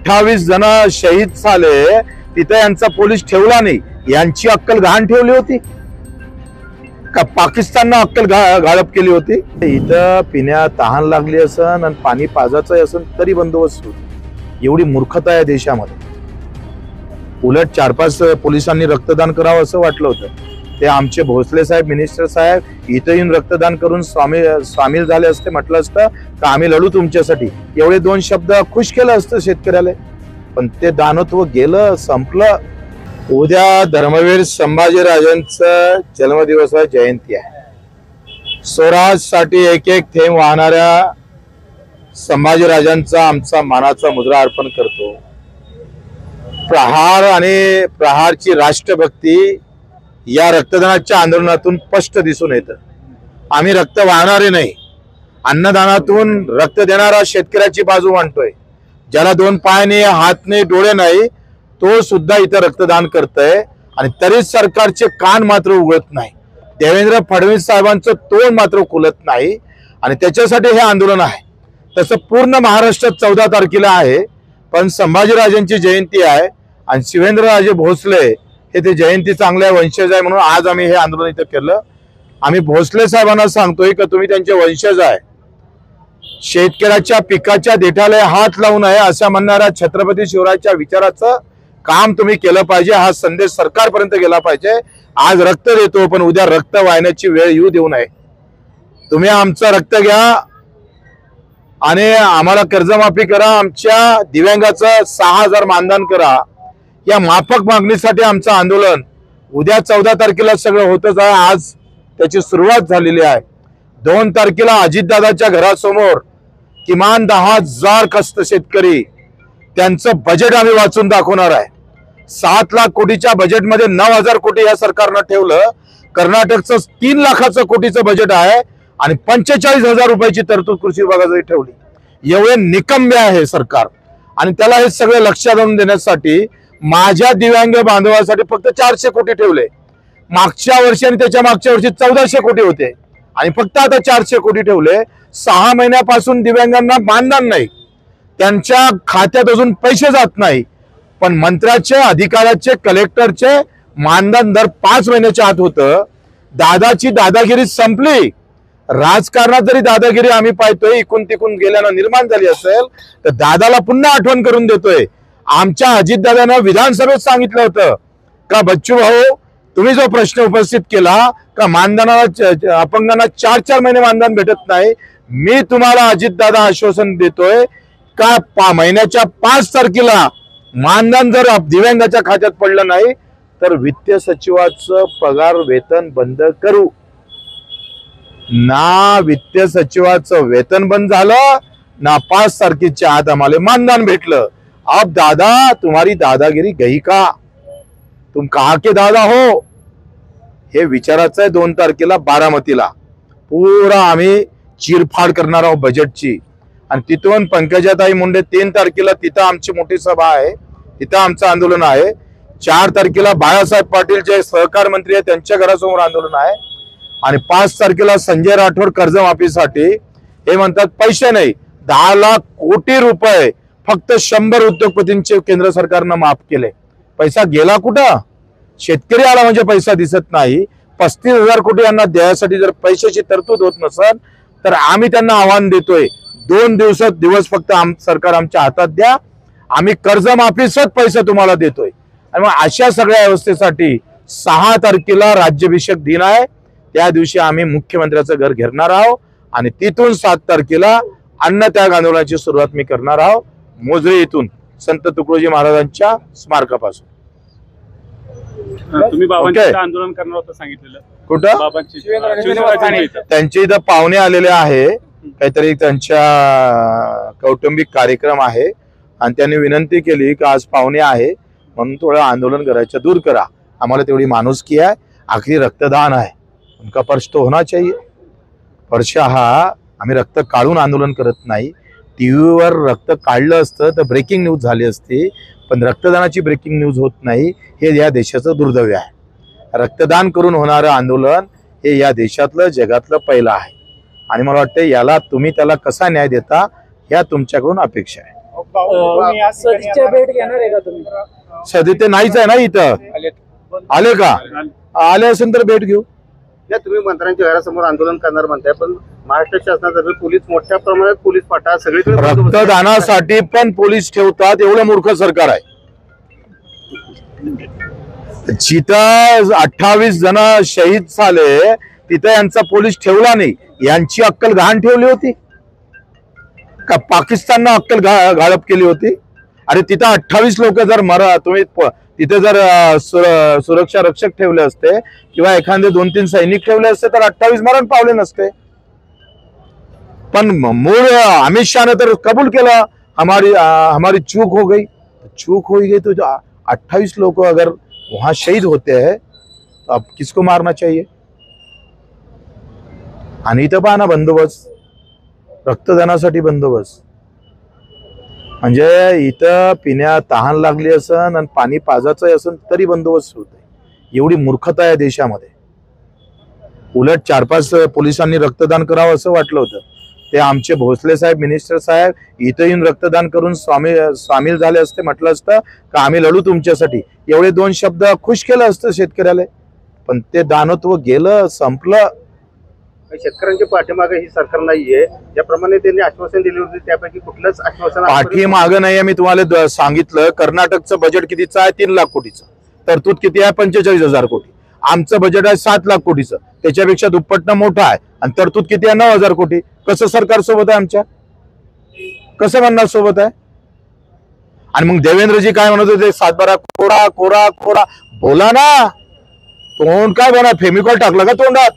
28 जण शहीद झाले, तिथे यांचा पोलीस ठेवला नाही. यांची अक्कल घाण ठेवली होती का पाकिस्ताननं अक्कल गाळप केली होती? इथं पिण्या तहान लागली असन आणि पाणी पाजायचं असन तरी बंदोबस्त होती. एवढी मूर्खता आहे देशामध्ये. उलट 4-5 पोलिसांनी रक्तदान करावं असं वाटलं होतं. ते आमचे भोसले साहेब, मिनिस्टर साहेब इथं येऊन रक्तदान करून सामील झाले असते, म्हटलं असतं का आम्ही लढू तुमच्यासाठी, एवढे 2 शब्द खुश केलं असतं शेतकऱ्याला. पण ते दानत्व गेलं, संपलं. उद्या धर्मवीर संभाजीराजांचा जन्मदिवस आहे, जयंती आहे. स्वराजसाठी एक एक थेंब वाहणाऱ्या संभाजीराजांचा आमचा मानाचा मुद्रा अर्पण करतो. प्रहार आणि प्रहारची राष्ट्रभक्ती या रक्तदानाच्या आंदोलनातून स्पष्ट दिसून येतं. आम्ही रक्त वाहणारे नाही, अन्नदानातून रक्त देणारा शेतकऱ्याची बाजू मांडतोय. ज्याला 2 पाय नाही, हात नाही, डोळे नाही, तो सुद्धा इथं रक्तदान करतोय. आणि तरीच सरकारचे कान मात्र उघडत नाही. देवेंद्र फडणवीस साहेबांचं तोंड मात्र खुलत नाही. आणि त्याच्यासाठी हे आंदोलन आहे. तसं पूर्ण महाराष्ट्रात 14 तारखेला आहे, पण संभाजीराजांची जयंती आहे आणि शिवेंद्रराजे भोसले हे ते जयंती चांगल्या वंशज आहे म्हणून आज आम्ही हे आंदोलन इथं केलं. आम्ही भोसले साहेबांना सांगतोय की तुम्ही त्यांचे वंशज आहे. शेतकऱ्याच्या पिकाच्या देठाला हात लावू नये असं म्हणणाऱ्या छत्रपती शिवरायांच्या विचाराचं काम तुम्ही केलं पाहिजे. हा संदेश सरकारपर्यंत गेला पाहिजे. आज रक्त देतो, पण उद्या रक्त वाहण्याची वेळ येऊ देऊ नये. तुम्ही आमचं रक्त घ्या आणि आम्हाला कर्जमाफी करा. आमच्या दिव्यांगाचं 6,000 मानधन करा. या माफक मागणीसाठी आमचं आंदोलन उद्या 14 तारखेला सगळं होतच आहे. आज त्याची सुरुवात झालेली आहे. 2 तारखेला अजितदादाच्या घरासमोर किमान 10,000 कष्ट शेतकरी, त्यांचं बजेट आम्ही वाचून दाखवणार आहे. 7 लाख कोटीच्या बजेटमध्ये 9,000 कोटी या सरकारनं ठेवलं. कर्नाटकचं 3 लाखाचं कोटीचं बजेट आहे आणि 45,000 रुपयाची तरतूद कृषी विभागासाठी ठेवली. एवढे निकंबे आहे सरकार. आणि त्याला हे सगळं लक्षात आणून देण्यासाठी माझ्या दिव्यांग बांधवांसाठी फक्त 400 कोटी ठेवले. मागच्या वर्षी आणि त्याच्या मागच्या वर्षी 1400 कोटी होते आणि फक्त आता 400 कोटी ठेवले. 6 महिन्यापासून दिव्यांगांना मानधन नाही, त्यांच्या खात्यात अजून पैसे जात नाही. पण मंत्र्याचे, अधिकाऱ्याचे, कलेक्टरचे मानधन दर 5 महिन्याच्या आत होतं. दादाची दादागिरी संपली. राजकारणात जरी दादागिरी आम्ही पाहतोय इकून तिकून गेल्यानं निर्माण झाली असेल, तर दादाला पुन्हा आठवण करून देतोय. आमच्या अजितदादांना विधानसभेत सांगितलं होतं का बच्चू भाऊ, तुम्ही जो प्रश्न उपस्थित केला का मानधनाला अपंगांना 4-4 महिने मानधन भेटत नाही, मी तुम्हाला अजितदादा आश्वासन देतोय का महिन्याच्या 5 तारखेला मानधन जर दिव्यांगाच्या खात्यात पडलं नाही तर वित्त सचिवाचं पगार वेतन बंद करू. ना वित्त सचिवाचं वेतन बंद झालं, ना 5 तारखेच्या आत आम्हाला मानधन भेटलं. अब दादा तुम्हारी दादागिरी गई का? तुम कहा के दादा हो? हे विचारायचं आहे. 2 तारखेला बारामतीला पुरा आम्ही चिरफाड करणार आहोत बजेटची. आणि तिथून पंकजाताई मुंडे 3 तारखेला तिथं आमची मोठी सभा आहे, तिथं आमचं आंदोलन आहे. 4 तारखेला बाळासाहेब पाटील जे सहकार मंत्री आहेत त्यांच्या घरासमोर आंदोलन आहे. आणि 5 तारखेला संजय राठोड कर्जमाफीसाठी हे म्हणतात पैसे नाही, 10 लाख कोटी रुपये फक्त 100 उद्योगपतींचे केंद्र सरकारनं माफ केले. पैसा गेला कुठं? शेतकरी आला म्हणजे पैसा दिसत नाही. 35,000 कोटी यांना द्यायसाठी जर पैशाची तरतूद होत नसेल तर आम्ही त्यांना आव्हान देतोय, 2 दिवस फक्त सरकार आमच्या हातात द्या, आम्ही कर्जमाफीसच पैसा तुम्हाला देतोय. आणि मग अशा सगळ्या व्यवस्थेसाठी 6 तारखेला राज्याभिषेक दिन आहे. त्या दिवशी आम्ही मुख्यमंत्र्याचं घर घेरणार आहोत आणि तिथून 7 तारखेला अन्नत्याग आंदोलनाची सुरुवात मी करणार आहोत, मोजरी इथून संत तुकडोजी महाराजांच्या स्मारकापासून. तुम्ही बाबांचं आंदोलन करणार होतं सांगितलेलं कुठं? त्यांचे इथं पाहुणे आलेले आहे, काहीतरी त्यांच्या कौटुंबिक कार्यक्रम आहे आणि त्यांनी विनंती केली की आज पाहुणे आहे म्हणून थोडं आंदोलन करायचं दूर करा. आम्हाला तेवढी माणुसकी आहे, आखरी रक्तदान आहे, उनका पर्च तो होना चाहिए. पर्च हा आम्ही रक्त काढून आंदोलन करत नाही. टीव्हीवर रक्त काढलं असतं तर ब्रेकिंग न्यूज झाली असती, पण रक्तदानाची ब्रेकिंग न्यूज होत नाही. हे या देशाचं दुर्दैव आहे. रक्तदान करून होणारं आंदोलन हे या देशातलं, जगातलं पहिलं आहे. आणि मला वाटतं याला तुम्ही त्याला कसा न्याय देता या तुमच्याकडून अपेक्षा आहे. सदिच्छा भेट घेणार आहे का तुम्ही? सध्या ते नाहीच आहे ना इथं. आले का? आले असेल तर भेट घेऊ. या तुम्ही मंत्र्यांच्या घरासमोर आंदोलन करणार म्हणताय, पण महाराष्ट्र शासनातर्फे पोलीस मोठ्या प्रमाणात पोलीस पाठा सगळीकडे बंदोबस्त आहे. रक्तदानासाठी पण पोलीस ठेवतात, एवढं मूर्ख सरकार आहे. जिथं 28 जण शहीद झाले तिथं यांचा पोलीस ठेवला नाही. यांची अक्कल गहाण ठेवली होती का पाकिस्ताननं अक्कल गाळप केली होती? अरे तिथं 28 लोक जर तुम्ही तिथे जर सुरक्षा रक्षक ठेवले असते किंवा एखादे 2-3 सैनिक ठेवले असते तर 28 मरण पावले नसते. पण मूळ अमित शहाने तर कबूल केलं, हमारी चूक हो गई. चूक हो गई तो 28 लोग अगर वहां शहीद होते हैं तो अब किसको मारना चाहिए? आणि इथं पहा ना बंदोबस्त, रक्तदानासाठी बंदोबस्त. म्हणजे इथं पिण्या तहान लागली असन आणि पाणी पाजायचं असन तरी बंदोबस्त होत आहे. एवढी मूर्खता आहे देशामध्ये. उलट 4-5 पोलिसांनी रक्तदान करावं असं वाटलं होतं. ते आमचे भोसले साहेब, मिनिस्टर साहेब इथं येऊन रक्तदान करून सामील झाले असते, म्हटलं असतं का आम्ही लढू तुमच्यासाठी, एवढे 2 शब्द खुश केलं असतं शेतकऱ्याला. पण ते दानत्व गेलं, संपलं. शेतकऱ्यांच्या पाठीमागे ही सरकार नाहीये. ज्याप्रमाणे त्यांनी आश्वासन दिले होते त्यापैकी कुठलंच आश्वासन पाठीमागं नाहीये. मी तुम्हाला सांगितलं कर्नाटकचं बजेट कितीचं आहे? 3 लाख कोटीचं. तरतूद किती आहे? 45,000 कोटी. आमचं बजेट आहे 7 लाख कोटीचं, त्याच्यापेक्षा दुप्पटनं मोठं आहे. आणि तरतूद किती आहे? 9,000 कोटी. कसं सरकार सोबत आहे आमच्या? कसं म्हणणार सोबत आहे? आणि मग देवेंद्रजी काय म्हणत होते? 7-12 कोरा कोरा कोरा. बोला ना, तोंड काय बना फेमिकॉल टाकलं का तोंडात?